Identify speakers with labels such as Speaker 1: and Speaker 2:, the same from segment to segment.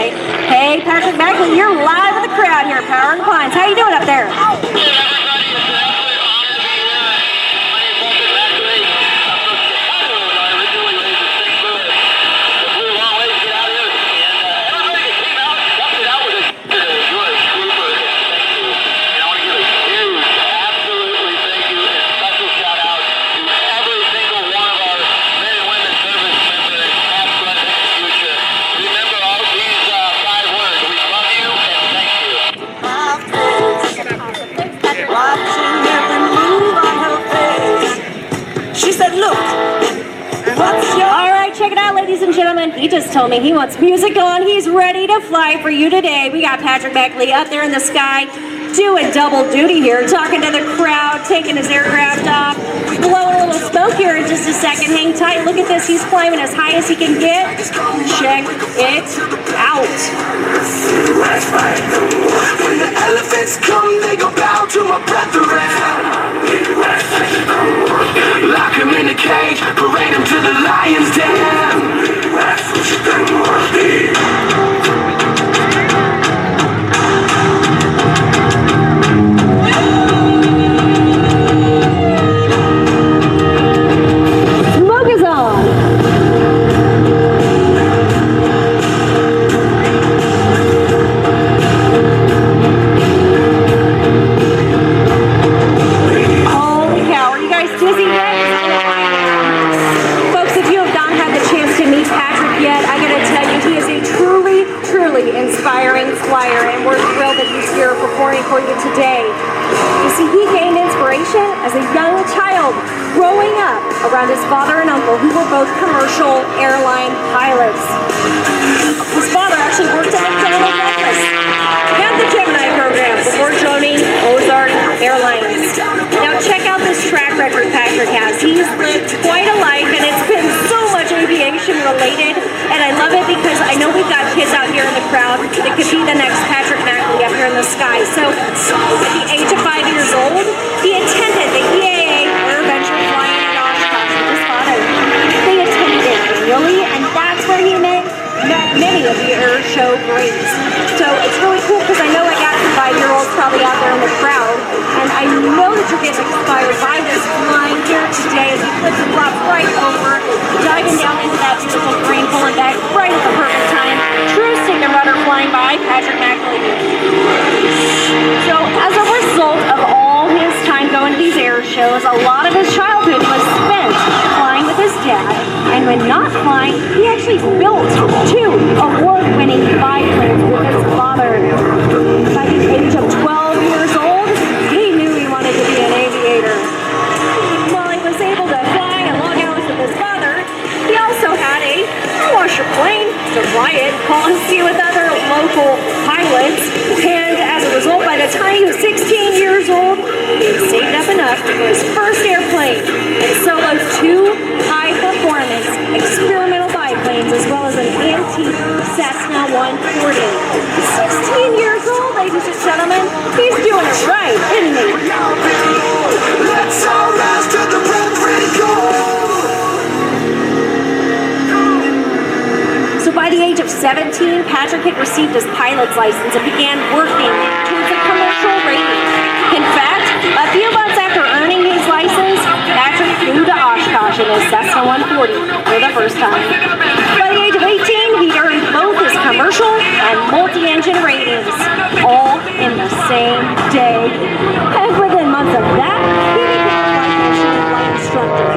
Speaker 1: today. Hey, Patrick McAlee, you're live with the crowd here at Power and Pines. How you doing up there? Gentlemen, he just told me he wants music on. He's ready to fly for you today. We got Patrick McAlee up there in the sky doing double duty here, talking to the crowd, taking his aircraft off, blowing a little smoke here in just a second. Hang tight. Look at this. He's climbing as high as he can get. Check it out. When the elephants come, they go bow to my brethren. Lock him in a cage, parade him to the lion's den. Smoke is on. Holy cow, are you guys dizzy yet? Folks, if you have not had the chance to meet Patrick yet, I gotta tell you, he is a truly inspiring flyer, and we're thrilled that he's here performing for you today. You see, he gained inspiration as a young child growing up around his father and uncle, who were both commercial airline pilots. His father actually worked at McDonnell and the Gemini program before joining Ozark Airlines. Now check out this track record Patrick has. He's lived quite a life, and it's been so much aviation related, and I love it because I know we've got kids out here in the crowd that could be the next Patrick McAlee up here in the sky. So at the age of 5 years old, he attended the EAA Airventure flying in Oshkosh with his father. They attended it annually, and that's where he met many of the Airshow greats. So it's really cool because I know I got some 5-year-olds probably out there in the crowd, and I know that you're getting inspired by this flying here today as he flips and flops right over, diving down into that beautiful green, pulling back right at the perfect time. True stick and rudder flying by Patrick McAlee. So as a result of all his time going to these air shows, a lot of his childhood was spent flying with his dad, and when not flying, he actually built 2 award-winning biplanes with his father. By the age of 12 years old, he knew he wanted to be an aviator. While he was able to fly a long hours with his father, he also had a washer plane to fly it, policy with other local pilots, and as a result, by the time he was 16 years old, he saved up enough for his first airplane and soloed 2 high-performance experimental biplanes, as well as an antique Cessna 140. 16 years old, ladies and gentlemen, he's doing it right, isn't he? Let's all rise to the red goal. So by the age of 17, Patrick had received his pilot's license and began working towards a commercial rating. In fact, a few months after earning his license, Patrick flew to Oshkosh in his Cessna 140 for the first time. By the age of 18, he earned both his commercial and multi-engine ratings, all in the same day. And within months of that, he became a flight mission flight instructor.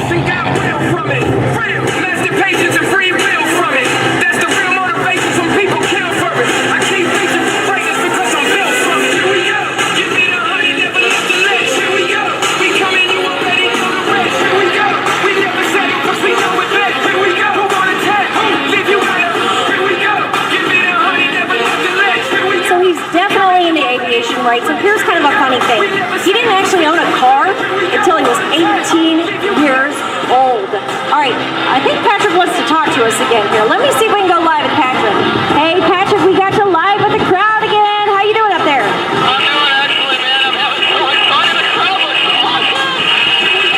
Speaker 1: We got real from it, real, master patience and free will from it. That's the real motivation, some people kill for it. I keep reaching for greatness because I'm built from it. Here we go, give me the honey, never left the ledge. Here we go, we coming, you already know the rest. Here we go, we never settle cause we know it best. Here we go, who wanna test, leave you better. Here we go, give me the honey, never left the ledge. Here we go. So he's definitely in the aviation, right? So here's kind of a funny thing. He didn't actually own a car until he was 18 years old. All right, I think Patrick wants to talk to us again here. Let me see if we can go live with Patrick. Hey, Patrick, we got you live with the crowd again. How you doing up there?
Speaker 2: I'm doing excellent, man. I'm having so much fun in the crowd. It's awesome.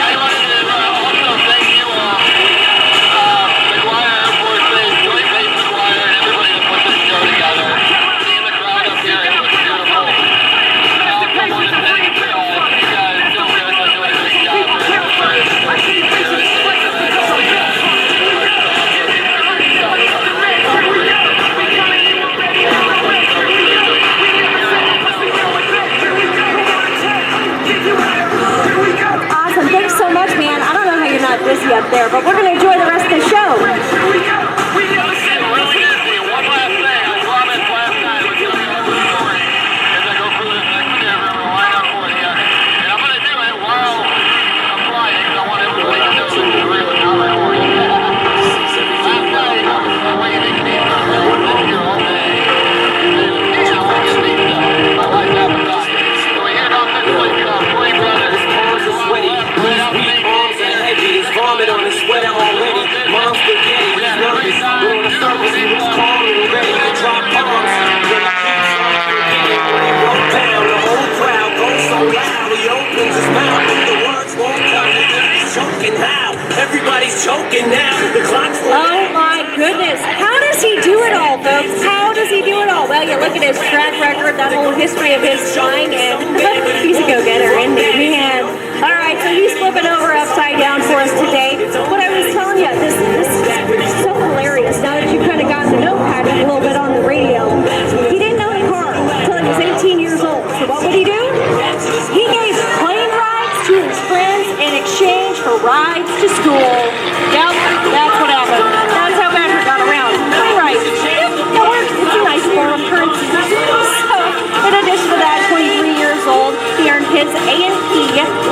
Speaker 2: I wanted to also thank you, McGuire Air Force Base, Joint Base McGuire, and everybody that
Speaker 1: Oh my goodness. How does he do it all, folks? How does he do it all? Well, you look at his track record, that whole history of his flying, and he's a go-getter, isn't he? Man. All right, so he's flipping over upside down for us today. What I was telling you, this is so hilarious. Now that you've kind of gotten to know Patrick a little bit on the radio, he didn't know the car until he was 18 years old. So what would he do? He gave plane rides to his friends in exchange for rides to school. Yep, that's what happened. That's how Patrick got around. Plane rides. Yep, that works. It's a nice form of currency. So, in addition to that, 23 years old, he earned his A&P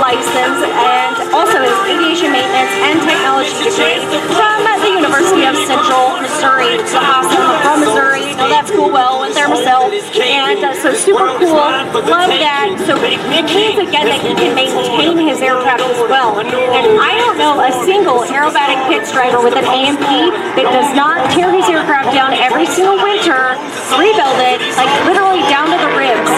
Speaker 1: license and also his aviation maintenance and technology degree from the University of Central Missouri. So awesome. From Missouri. You know that school well. Went there myself. And so super cool. Love that. So it means again that he can maintain his aircraft as well. And I don't know a single aerobatic pits driver with an A&P that does not tear his aircraft down every single winter, rebuild it, like literally down to the ribs.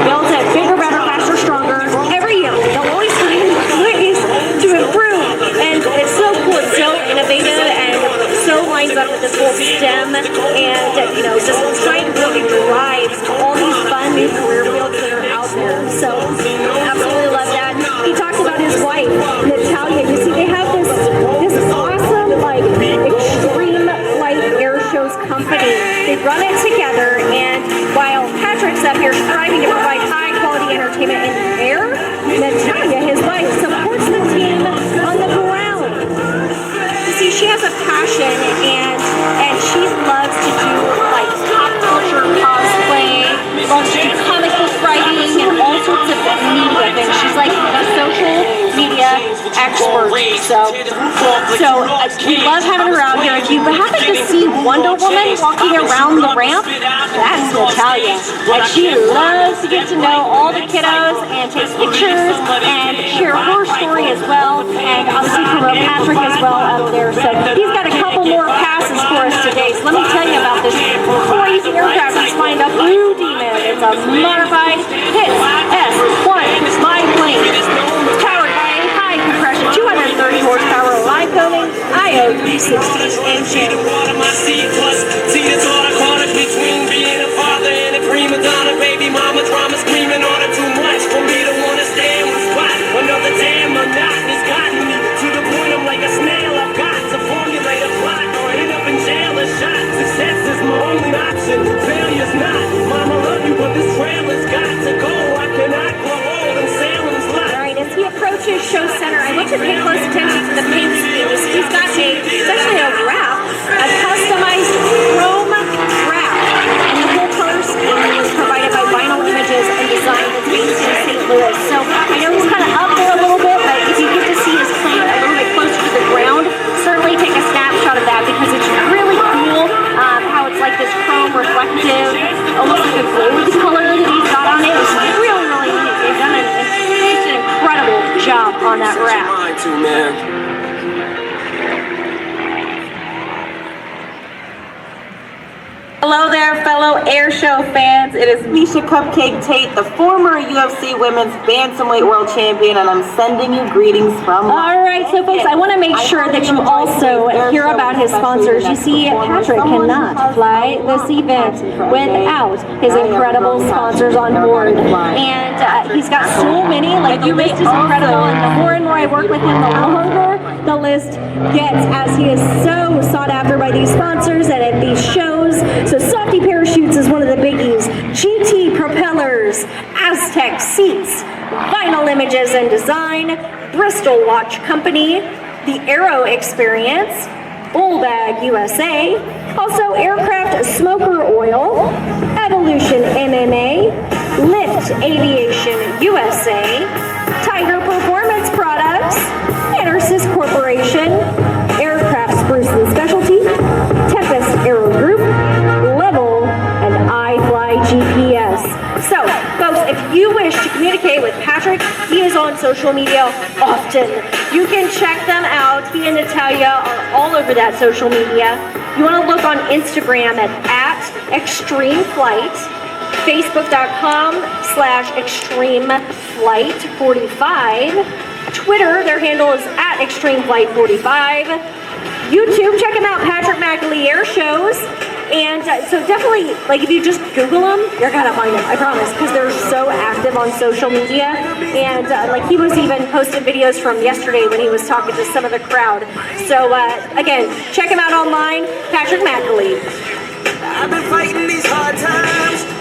Speaker 1: Builds it bigger, better, faster, stronger every year. They'll always find ways to improve. And it's so cool. It's so innovative and so lines up with this whole STEM and, you know, just trying to really drive all these fun new career fields that are out there. So absolutely love that. He talks about his wife, Natalia. You see, they have this awesome, like, ExtremeFlight Airshows company. They run it together, and while Patrick's up here striving to provide high-quality entertainment in the air, Natalia, his wife, supports the team on the ground. You see, she has a passion, and she loves to do, like, pop culture cosplay, loves to do comic book writing, and all sorts of media things. She's like a social media expert. So we love having her out here. If you happen to see Wonder Woman walking around the ramp, that's Natalia. And she loves to get to know all the kiddos and take pictures and share her story as well. And obviously promote Patrick as well up there. So he's got a couple more passes for us today. So let me tell you about this crazy aircraft he's flying up Blue Demon. It's a modified Pitts S-1S plane. It's powered by a high compression 230 horsepower line coating IO360 engine.
Speaker 2: Between being a father and a prima donna, baby mama drama screaming on it too much for me to wanna stay in one spot. Another damn monotony's gotten me to the point I'm like a snail. I've got to formulate a plot or end up in jail or shot. Success is my only option, failure's not. Mama love you, but this trail has got to go. I cannot grow old and Salem's lot.
Speaker 1: Alright, as he approaches Show Center, I want you to pay close attention to the paint scheme. He's got essentially a wrap, a customized chrome wrap, and the whole color scheme was provided by Vinyl Images and Design that's based in St. Louis. So I know he's kind of up there a little bit, but if you get to see his plane a little bit closer to the ground, certainly take a snapshot of that because it's really cool how it's like this chrome reflective, almost like a gold color that he's got on it. It's really, really neat. They've done just an incredible job on that wrap.
Speaker 3: Hello there, fellow Airshow fans. It is Misha Cupcake Tate, the former UFC Women's Bantamweight World Champion, and I'm sending you greetings from...
Speaker 1: All right, so folks, I want to make sure that you also hear about his sponsors. You see, Patrick cannot fly this event without his incredible sponsors on board. And he's got so many, like the list is incredible, and the more and more I work with him, the longer the list gets, as he is so sought after by these sponsors and at these shows. So Softy Parachutes is one of the biggies. GT Propellers, Aztec Seats, Vinyl Images and Design, Bristol Watch Company, the Aero Experience, Bullbag USA, also Aircraft Smoker Oil, Evolution MMA, Lift Aviation USA, Tiger Performance Products, Intersys Corporation, Aircraft Spruce and Specialty, Tempest Aero Group, Level, and iFly GPS. So, folks, if you wish to communicate with Patrick, he is on social media often. You can check them out. He and Natalia are all over that social media. You want to look on Instagram at ExtremeFlight, Facebook.com/ExtremeFlight45, Twitter, their handle is at ExtremeFlight45. YouTube, check them out, Patrick McAlee Air Shows. And so definitely, like, if you just Google them, you're gonna find them, I promise, because they're so active on social media. And like, he was even posting videos from yesterday when he was talking to some of the crowd. So again, check him out online, Patrick McAlee.
Speaker 2: I've been fighting these hard times.